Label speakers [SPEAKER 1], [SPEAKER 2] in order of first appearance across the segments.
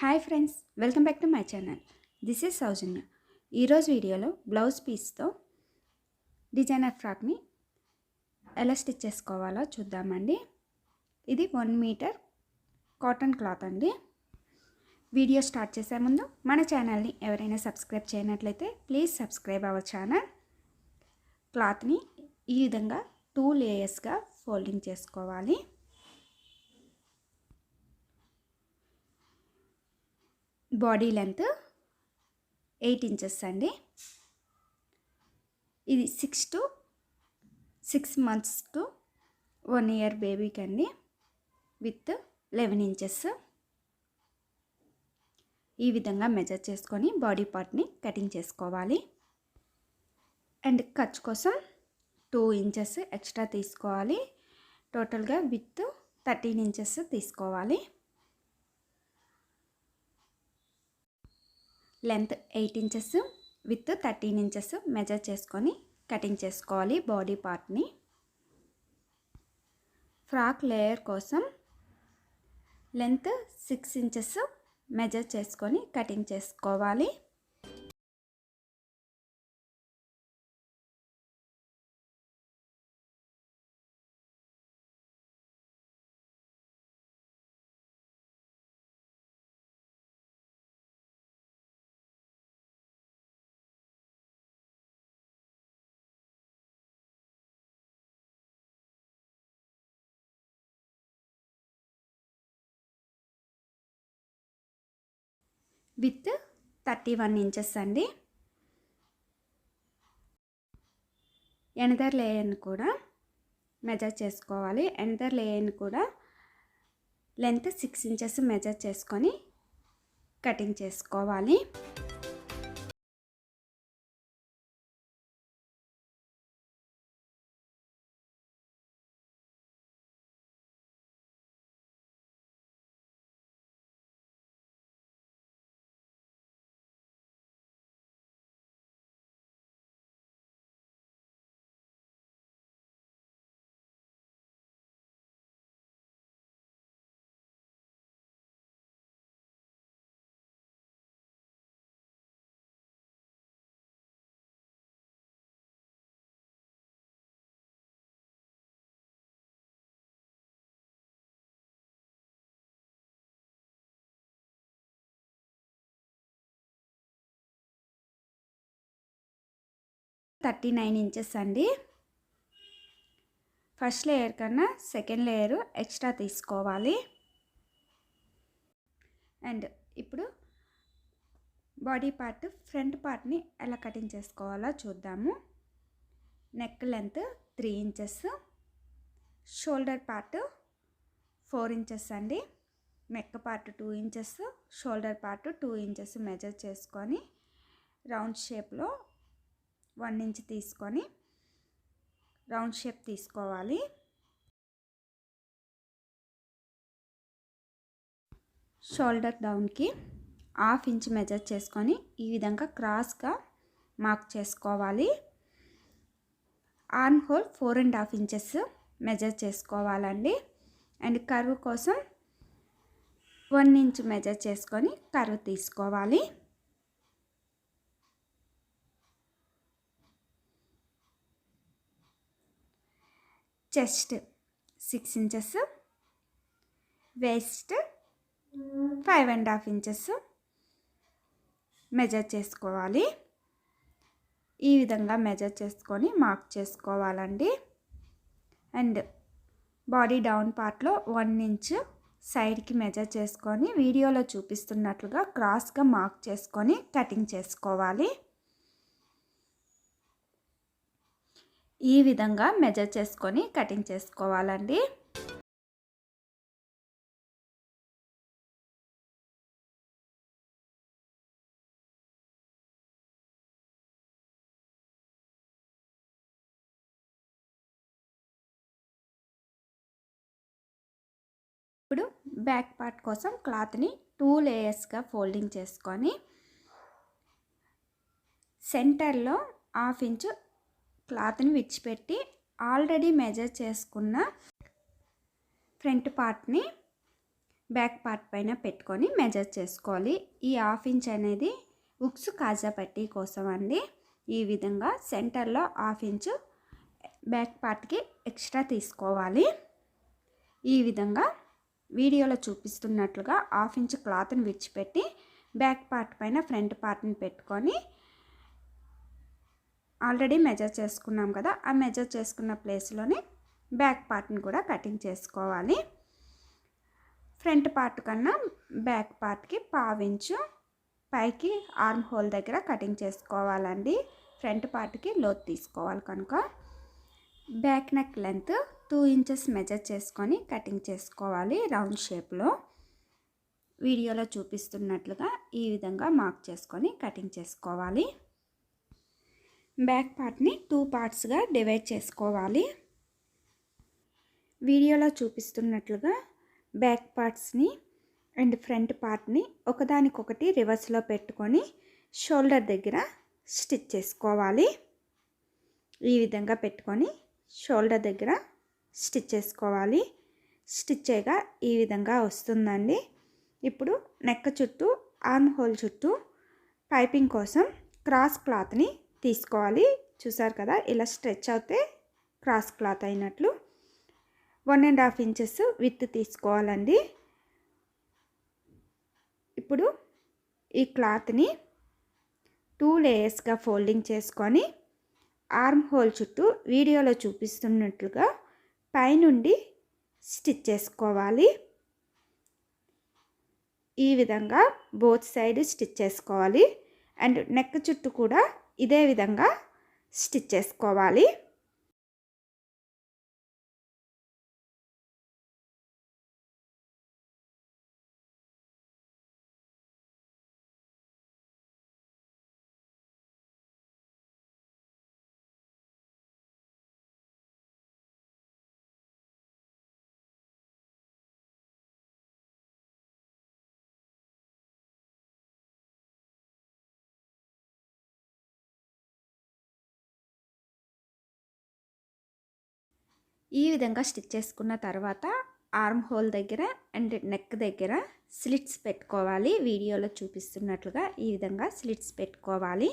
[SPEAKER 1] Hi friends, welcome back to my channel. This is Soujanya. ఈరోజు వీడియోలో blouse పీస్తో designer ఫ్రాక్ని ఎలా stitch చేసుకోవాలో చూద్దామండి. ఇది 1 మీటర్ కాటన్ క్లాత్ అండి. వీడియో స్టార్ట్ చేసే ముందు మన ఛానల్ని ఎవరైనా సబ్స్క్రైబ్ చేయనట్లయితే ప్లీజ్ సబ్స్క్రైబ్ అవర్ ఛానల్. క్లాత్ని ఈ విధంగా 2 లేయర్స్గా ఫోల్డింగ్ చేసుకోవాలి. బాడీ లెంత్ 8 ఇంచెస్ అండి. ఇది 6 months టు 1 year బేబీకి అండి. With 11 inches. ఈ విధంగా మెజర్ చేసుకొని బాడీ పార్ట్ని కటింగ్ చేసుకోవాలి. అండ్ ఖర్చు కోసం 2 ఇంచెస్ ఎక్స్ట్రా తీసుకోవాలి. టోటల్గా విత్ 13 ఇంచెస్ తీసుకోవాలి. Length 8 inches with 13 inches measure చేసుకొని కటింగ్ చేసుకోవాలి బాడీ పార్ట్ని. ఫ్రాక్ లేయర్ కోసం లెంత్ 6 ఇంచెస్ మెజర్ చేసుకొని కటింగ్ చేసుకోవాలి. విత్ 31 ఇంచెస్ అండి. ఎనదర్ లేయర్ని కూడా మెజర్ చేసుకోవాలి. ఎనదర్ లేయర్ని కూడా లెంత్ 6 ఇంచెస్ మెజర్ చేసుకొని కటింగ్ చేసుకోవాలి. థర్టీ 39 ఇంచెస్ అండి. ఫస్ట్ లేయర్ కన్నా సెకండ్ లేయర్ ఎక్స్ట్రా తీసుకోవాలి. అండ్ ఇప్పుడు బాడీ పార్ట్ ఫ్రంట్ పార్ట్ని ఎలా కటింగ్ చేసుకోవాలో చూద్దాము. Neck length 3 inches, shoulder part 4 inches అండి. Neck part 2 inches, shoulder part 2 inches measure చేసుకొని రౌండ్ షేప్లో 1 ఇంచ్ తీసుకొని రౌండ్ షేప్ తీసుకోవాలి. షోల్డర్ డౌన్కి 1/2 ఇంచ్ మెజర్ చేసుకొని ఈ విధంగా క్రాస్గా మార్క్ చేసుకోవాలి. ఆర్మ్ హోల్ 4.5 ఇంచెస్ మెజర్ చేసుకోవాలండి. అండ్ కర్వ్ కోసం 1 ఇంచ్ మెజర్ చేసుకొని కర్వ్ తీసుకోవాలి. Chest 6 inches, waist 5.5 inches measure చేసుకోవాలి. ఈ విధంగా మెజర్ చేసుకొని మార్క్ చేసుకోవాలండి. అండ్ బాడీ డౌన్ పార్ట్లో 1 ఇంచ్ సైడ్కి మెజర్ చేసుకొని వీడియోలో చూపిస్తున్నట్లుగా క్రాస్గా మార్క్ చేసుకొని కటింగ్ చేసుకోవాలి. ఈ విధంగా మెజర్ చేసుకొని కటింగ్ చేసుకోవాలండి. ఇప్పుడు బ్యాక్ పార్ట్ కోసం క్లాత్ని 2 లేయర్స్గా ఫోల్డింగ్ చేసుకొని సెంటర్లో 1/2 ఇంచ్ క్లాత్ని విడిచిపెట్టి ఆల్రెడీ మెజర్ చేసుకున్న ఫ్రంట్ పార్ట్ని బ్యాక్ పార్ట్ పైన పెట్టుకొని మెజర్ చేసుకోవాలి. ఈ 1/2 ఇంచ్ అనేది ఉక్స్ కాజా పట్టీ కోసం అండి. ఈ విధంగా సెంటర్లో 1/2 ఇంచ్ బ్యాక్ పార్ట్కి ఎక్స్ట్రా తీసుకోవాలి. ఈ విధంగా వీడియోలో చూపిస్తున్నట్లుగా 1/2 ఇంచ్ క్లాత్ని విడిచిపెట్టి బ్యాక్ పార్ట్ పైన ఫ్రంట్ పార్ట్ని పెట్టుకొని ఆల్రెడీ మెజర్ చేసుకున్నాం కదా, ఆ మెజర్ చేసుకున్న ప్లేస్లోనే బ్యాక్ పార్ట్ని కూడా కటింగ్ చేసుకోవాలి. ఫ్రంట్ పార్ట్ కన్నా బ్యాక్ పార్ట్కి 1/2 ఇంచు పైకి ఆర్మ్ హోల్ దగ్గర కటింగ్ చేసుకోవాలండి. ఫ్రంట్ పార్ట్కి లోతు తీసుకోవాలి కనుక back neck length 2 inches measure చేసుకొని కటింగ్ చేసుకోవాలి. రౌండ్ షేప్లో వీడియోలో చూపిస్తున్నట్లుగా ఈ విధంగా మార్క్ చేసుకొని కటింగ్ చేసుకోవాలి. బ్యాక్ పార్ట్ని 2 పార్ట్స్గా డివైడ్ చేసుకోవాలి. వీడియోలో చూపిస్తున్నట్లుగా బ్యాక్ పార్ట్స్ని అండ్ ఫ్రంట్ పార్ట్ని ఒకదానికొకటి రివర్స్లో పెట్టుకొని షోల్డర్ దగ్గర స్టిచ్ చేసుకోవాలి. ఈ విధంగా పెట్టుకొని షోల్డర్ దగ్గర స్టిచ్ చేసుకోవాలి. స్టిచ్ చేయగా ఈ విధంగా వస్తుందండి. ఇప్పుడు నెక్ చుట్టూ ఆర్మ్ హోల్ చుట్టూ పైపింగ్ కోసం క్రాస్ క్లాత్ని తీసుకోవాలి. చూసారు కదా, ఇలా స్ట్రెచ్ అవుతే క్రాస్ క్లాత్ అయినట్లు 1.5 ఇంచెస్ విత్ తీసుకోవాలండి. ఇప్పుడు ఈ క్లాత్ని 2 లేయర్స్గా ఫోల్డింగ్ చేసుకొని ఆర్మ్ హోల్ చుట్టూ వీడియోలో చూపిస్తున్నట్లుగా పైనుండి స్టిచ్ చేసుకోవాలి. ఈ విధంగా బోత్ సైడ్ స్టిచ్ చేసుకోవాలి. అండ్ నెక్ చుట్టూ కూడా ఇదే విధంగా స్టిచ్ చేసుకోవాలి. ఈ విధంగా స్టిచ్ చేసుకున్న తర్వాత ఆర్మ్ హోల్ దగ్గర అండ్ నెక్ దగ్గర స్లిట్స్ పెట్టుకోవాలి. వీడియోలో చూపిస్తున్నట్లుగా ఈ విధంగా స్లిట్స్ పెట్టుకోవాలి.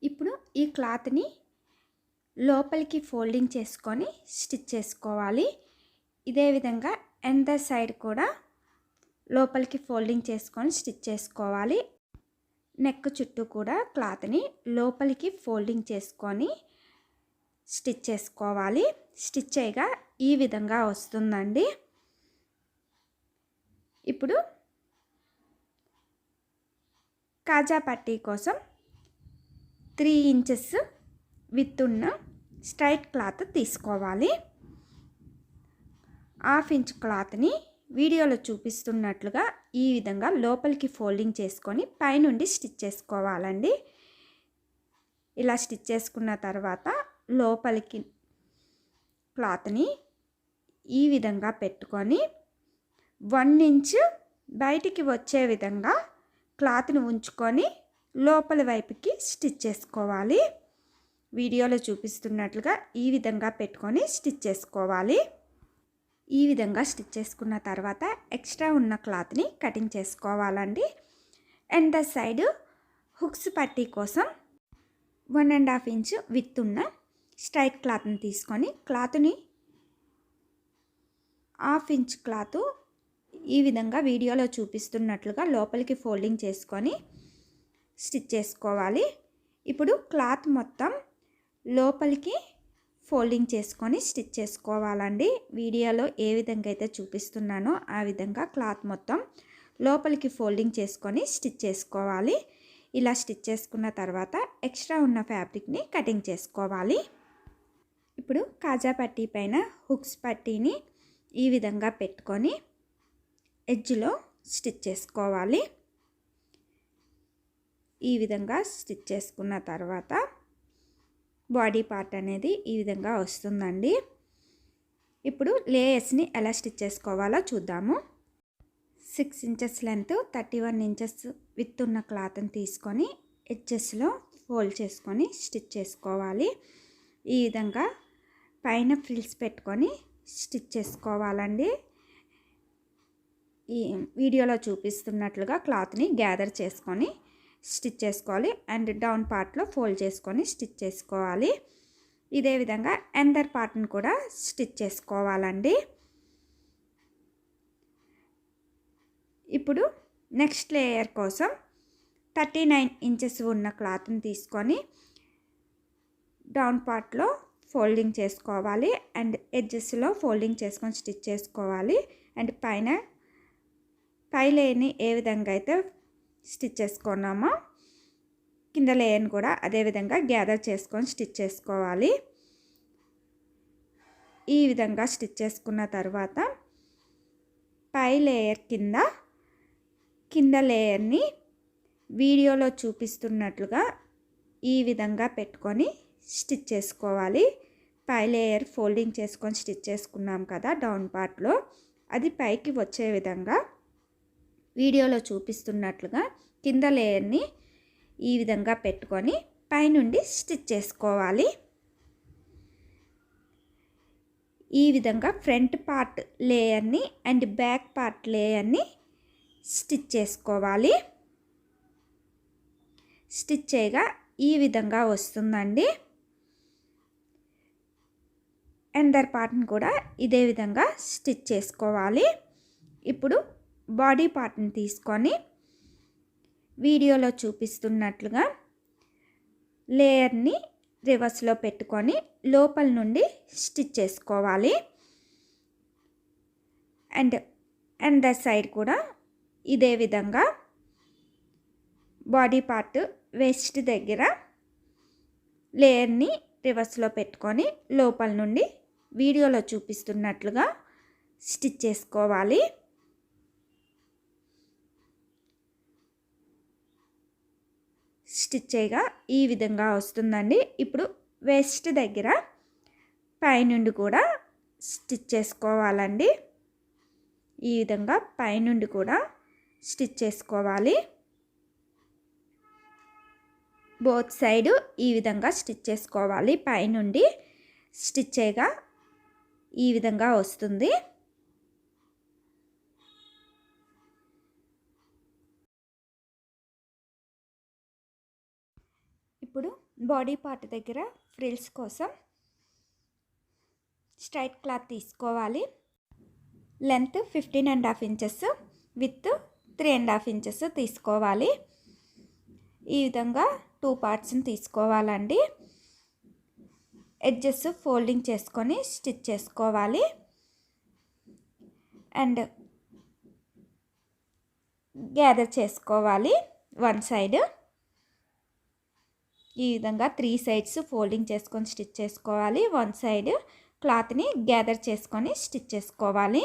[SPEAKER 1] ఇప్పుడు ఈ క్లాత్ని లోపలికి ఫోల్డింగ్ చేసుకొని స్టిచ్ చేసుకోవాలి. ఇదే విధంగా ఎందర్ సైడ్ కూడా లోపలికి ఫోల్డింగ్ చేసుకొని స్టిచ్ చేసుకోవాలి. నెక్ చుట్టూ కూడా క్లాత్ని లోపలికి ఫోల్డింగ్ చేసుకొని స్టిచ్ చేసుకోవాలి. స్టిచ్ చేయగా ఈ విధంగా వస్తుందండి. ఇప్పుడు కాజా పట్టీ కోసం 3 ఇంచెస్ విత్ ఉన్న స్ట్రైట్ క్లాత్ తీసుకోవాలి. 1/2 ఇంచ్ క్లాత్ని వీడియోలో చూపిస్తున్నట్లుగా ఈ విధంగా లోపలికి ఫోల్డింగ్ చేసుకొని పైనుండి స్టిచ్ చేసుకోవాలండి. ఇలా స్టిచ్ చేసుకున్న తర్వాత లోపలికి క్లాత్ని ఈ విధంగా పెట్టుకొని 1 ఇంచ్ బయటికి వచ్చే విధంగా క్లాత్ని ఉంచుకొని లోపలి వైపుకి స్టిచ్ చేసుకోవాలి. వీడియోలో చూపిస్తున్నట్లుగా ఈ విధంగా పెట్టుకొని స్టిచ్ చేసుకోవాలి. ఈ విధంగా స్టిచ్ చేసుకున్న తర్వాత ఎక్స్ట్రా ఉన్న క్లాత్ని కటింగ్ చేసుకోవాలండి. అండ్ ద సైడ్ హుక్స్ పట్టీ కోసం 1.5 ఇంచ్ విత్ ఉన్న స్ట్రైట్ క్లాత్ని తీసుకొని క్లాత్ని 1/2 ఇంచ్ క్లాత్ ఈ విధంగా వీడియోలో చూపిస్తున్నట్లుగా లోపలికి ఫోల్డింగ్ చేసుకొని స్టిచ్ చేసుకోవాలి. ఇప్పుడు క్లాత్ మొత్తం లోపలికి ఫోల్డింగ్ చేసుకొని స్టిచ్ చేసుకోవాలండి. వీడియోలో ఏ విధంగా అయితే చూపిస్తున్నానో ఆ విధంగా క్లాత్ మొత్తం లోపలికి ఫోల్డింగ్ చేసుకొని స్టిచ్ చేసుకోవాలి. ఇలా స్టిచ్ చేసుకున్న తర్వాత ఎక్స్ట్రా ఉన్న ఫ్యాబ్రిక్ని కటింగ్ చేసుకోవాలి. ఇప్పుడు కాజా పట్టీ పైన హుక్స్ పట్టీని ఈ విధంగా పెట్టుకొని ఎడ్జ్లో స్టిచ్ చేసుకోవాలి. ఈ విధంగా స్టిచ్ చేసుకున్న తర్వాత బాడీ పార్ట్ అనేది ఈ విధంగా వస్తుందండి. ఇప్పుడు లేయర్స్ని ఎలా స్టిచ్ చేసుకోవాలో చూద్దాము. 6 ఇంచెస్ లెంత్ 31 ఇంచెస్ విత్ ఉన్న క్లాత్ని తీసుకొని ఎడ్జెస్లో ఫోల్డ్ చేసుకొని స్టిచ్ చేసుకోవాలి. ఈ విధంగా పైన ఫ్రిల్స్ పెట్టుకొని స్టిచ్ చేసుకోవాలండి. ఈ వీడియోలో చూపిస్తున్నట్లుగా క్లాత్ని గ్యాదర్ చేసుకొని స్టిచ్ చేసుకోవాలి అండ్ డౌన్ పార్ట్లో ఫోల్డ్ చేసుకొని స్టిచ్ చేసుకోవాలి. ఇదే విధంగా ఎండర్ పార్ట్ని కూడా స్టిచ్ చేసుకోవాలండి. ఇప్పుడు నెక్స్ట్ లేయర్ కోసం 39 ఇంచెస్ ఉన్న క్లాత్ని తీసుకొని డౌన్ పార్ట్లో ఫోల్డింగ్ చేసుకోవాలి అండ్ ఎడ్జెస్లో ఫోల్డింగ్ చేసుకొని స్టిచ్ చేసుకోవాలి. అండ్ పై లేయర్ని ఏ విధంగా అయితే స్టిచ్ చేసుకున్నామో కింద లేయర్ని కూడా అదే విధంగా గ్యాదర్ చేసుకొని స్టిచ్ చేసుకోవాలి. ఈ విధంగా స్టిచ్ చేసుకున్న తర్వాత పై లేయర్ కింద లేయర్ని వీడియోలో చూపిస్తున్నట్లుగా ఈ విధంగా పెట్టుకొని స్టిచ్ చేసుకోవాలి. పై లేయర్ ఫోల్డింగ్ చేసుకొని స్టిచ్ చేసుకున్నాం కదా డౌన్ పార్ట్లో, అది పైకి వచ్చే విధంగా వీడియోలో చూపిస్తున్నట్లుగా కింద లేయర్ని ఈ విధంగా పెట్టుకొని పైనుండి స్టిచ్ చేసుకోవాలి. ఈ విధంగా ఫ్రంట్ పార్ట్ లేయర్ని అండ్ బ్యాక్ పార్ట్ లేయర్ని స్టిచ్ చేసుకోవాలి. స్టిచ్ చేయగా ఈ విధంగా వస్తుందండి. ఎండర్ పార్ట్ని కూడా ఇదే విధంగా స్టిచ్ చేసుకోవాలి. ఇప్పుడు బాడీ పార్ట్ని తీసుకొని వీడియోలో చూపిస్తున్నట్లుగా లేయర్ని రివర్స్లో పెట్టుకొని లోపల నుండి స్టిచ్ చేసుకోవాలి. అండ్ ఎండర్ సైడ్ కూడా ఇదే విధంగా బాడీ పార్ట్ వెస్ట్ దగ్గర లేయర్ని రివర్స్లో పెట్టుకొని లోపల నుండి వీడియోలో చూపిస్తున్నట్లుగా స్టిచ్ చేసుకోవాలి. స్టిచ్ చేయగా ఈ విధంగా వస్తుందండి. ఇప్పుడు వెస్ట్ దగ్గర పైనుండి కూడా స్టిచ్ చేసుకోవాలండి. ఈ విధంగా పైనుండి కూడా స్టిచ్ చేసుకోవాలి. బోత్ సైడ్ ఈ విధంగా స్టిచ్ చేసుకోవాలి. పైనుండి స్టిచ్ చేయగా ఈ విధంగా వస్తుంది. ఇప్పుడు బాడీ పార్ట్ దగ్గర ఫ్రిల్స్ కోసం స్ట్రైట్ క్లాత్ తీసుకోవాలి. లెంత్ 15.5 ఇంచెస్ విత్ 3.5 ఇంచెస్ తీసుకోవాలి. ఈ విధంగా 2 పార్ట్స్ని తీసుకోవాలండి. ఎడ్జెస్ ఫోల్డింగ్ చేసుకొని స్టిచ్ చేసుకోవాలి. అండ్ గ్యాదర్ చేసుకోవాలి వన్ సైడ్. ఈ విధంగా 3 సైడ్స్ ఫోల్డింగ్ చేసుకొని స్టిచ్ చేసుకోవాలి. వన్ సైడ్ క్లాత్ని గ్యాదర్ చేసుకొని స్టిచ్ చేసుకోవాలి.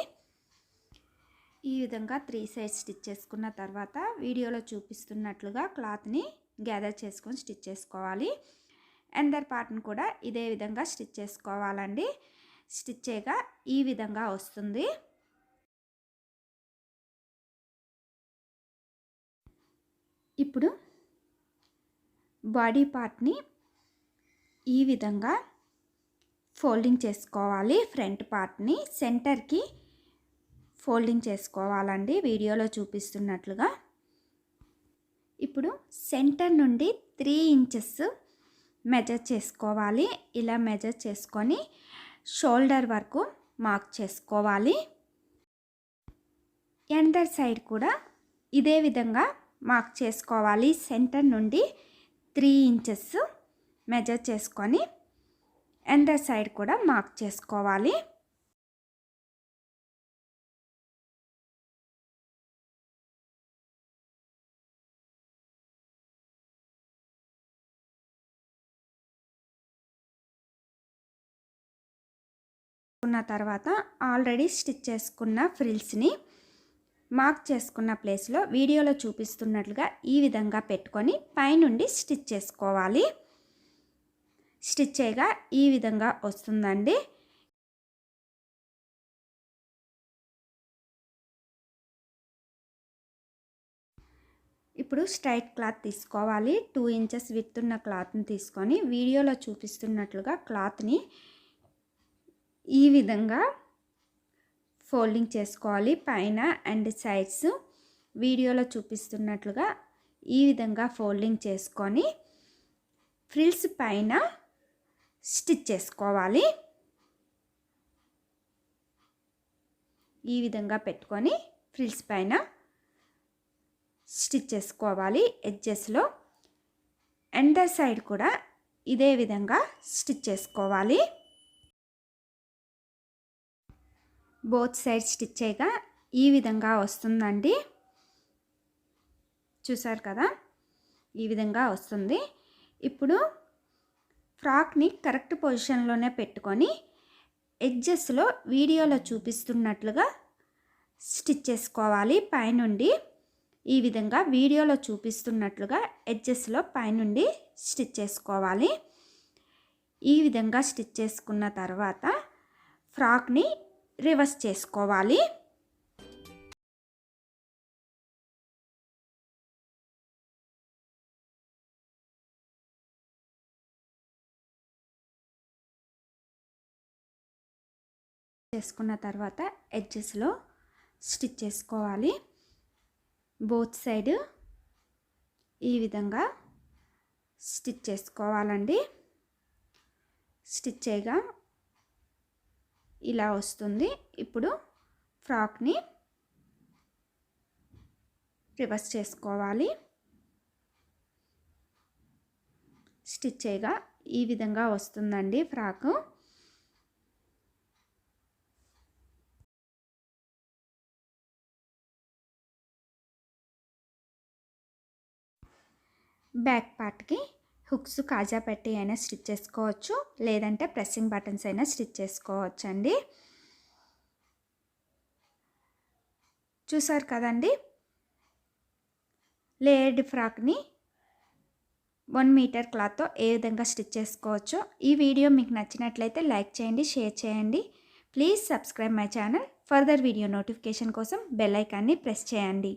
[SPEAKER 1] ఈ విధంగా 3 సైడ్స్ స్టిచ్ చేసుకున్న తర్వాత వీడియోలో చూపిస్తున్నట్లుగా క్లాత్ని గ్యాదర్ చేసుకొని స్టిచ్ చేసుకోవాలి. ఎండర్ పార్ట్ని కూడా ఇదే విధంగా స్టిచ్ చేసుకోవాలండి. స్టిచ్ చేయగా ఈ విధంగా వస్తుంది. ఇప్పుడు బాడీ పార్ట్ని ఈ విధంగా ఫోల్డింగ్ చేసుకోవాలి. ఫ్రంట్ పార్ట్ని సెంటర్కి ఫోల్డింగ్ చేసుకోవాలండి వీడియోలో చూపిస్తున్నట్లుగా. ఇప్పుడు సెంటర్ నుండి 3 ఇంచెస్ మెజర్ చేసుకోవాలి. ఇలా మెజర్ చేసుకొని షోల్డర్ వరకు మార్క్ చేసుకోవాలి. ఎండర్ సైడ్ కూడా ఇదే విధంగా మార్క్ చేసుకోవాలి. సెంటర్ నుండి 3 ఇంచెస్ మెజర్ చేసుకొని ఎండర్ సైడ్ కూడా మార్క్ చేసుకోవాలి. తర్వాత ఆల్రెడీ స్టిచ్ చేసుకున్న ఫ్రిల్స్ని మార్క్ చేసుకున్న ప్లేస్లో వీడియోలో చూపిస్తున్నట్లుగా ఈ విధంగా పెట్టుకొని పైనుండి స్టిచ్ చేసుకోవాలి. స్టిచ్ చేయగా ఈ విధంగా వస్తుందండి. ఇప్పుడు స్ట్రైట్ క్లాత్ తీసుకోవాలి. 2 ఇంచెస్ విడ్త్ ఉన్న క్లాత్ని తీసుకొని వీడియోలో చూపిస్తున్నట్లుగా క్లాత్ని ఈ విధంగా ఫోల్డింగ్ చేసుకోవాలి. పైన అండ్ సైడ్స్ వీడియోలో చూపిస్తున్నట్లుగా ఈ విధంగా ఫోల్డింగ్ చేసుకొని ఫ్రిల్స్ పైన స్టిచ్ చేసుకోవాలి. ఈ విధంగా పెట్టుకొని ఫ్రిల్స్ పైన స్టిచ్ చేసుకోవాలి. ఎడ్జెస్లో అండర్ సైడ్ కూడా ఇదే విధంగా స్టిచ్ చేసుకోవాలి. బోత్ సైడ్ స్టిచ్ చేయగా ఈ విధంగా వస్తుందండి. చూసారు కదా, ఈ విధంగా వస్తుంది. ఇప్పుడు ఫ్రాక్ని కరెక్ట్ పొజిషన్లోనే పెట్టుకొని ఎడ్జెస్లో వీడియోలో చూపిస్తున్నట్లుగా స్టిచ్ చేసుకోవాలి. పైనుండి ఈ విధంగా వీడియోలో చూపిస్తున్నట్లుగా ఎడ్జెస్లో పైనుండి స్టిచ్ చేసుకోవాలి. ఈ విధంగా స్టిచ్ చేసుకున్న తర్వాత ఫ్రాక్ని రివర్స్ చేసుకోవాలి. చేసుకున్న తర్వాత ఎడ్జెస్లో స్టిచ్ చేసుకోవాలి. బోత్ సైడ్ ఈ విధంగా స్టిచ్ చేసుకోవాలండి. స్టిచ్ చేయగా ఇలా వస్తుంది. ఇప్పుడు ఫ్రాక్ని రివర్స్ చేసుకోవాలి. స్టిచ్ చేయగా ఈ విధంగా వస్తుందండి ఫ్రాకు. బ్యాక్ పార్ట్కి హుక్స్ కాజా పెట్టి అయినా స్టిచ్ చేసుకోవచ్చు, లేదంటే ప్రెస్సింగ్ బటన్స్ అయినా స్టిచ్ చేసుకోవచ్చు అండి. చూసారు కదండి, లేయర్డ్ ఫ్రాక్ని 1 మీటర్ క్లాత్తో ఏ విధంగా స్టిచ్ చేసుకోవచ్చో. ఈ వీడియో మీకు నచ్చినట్లయితే లైక్ చేయండి, షేర్ చేయండి. Please subscribe my channel. Further video notification కోసం బెల్ ఐకాన్ని ప్రెస్ చేయండి.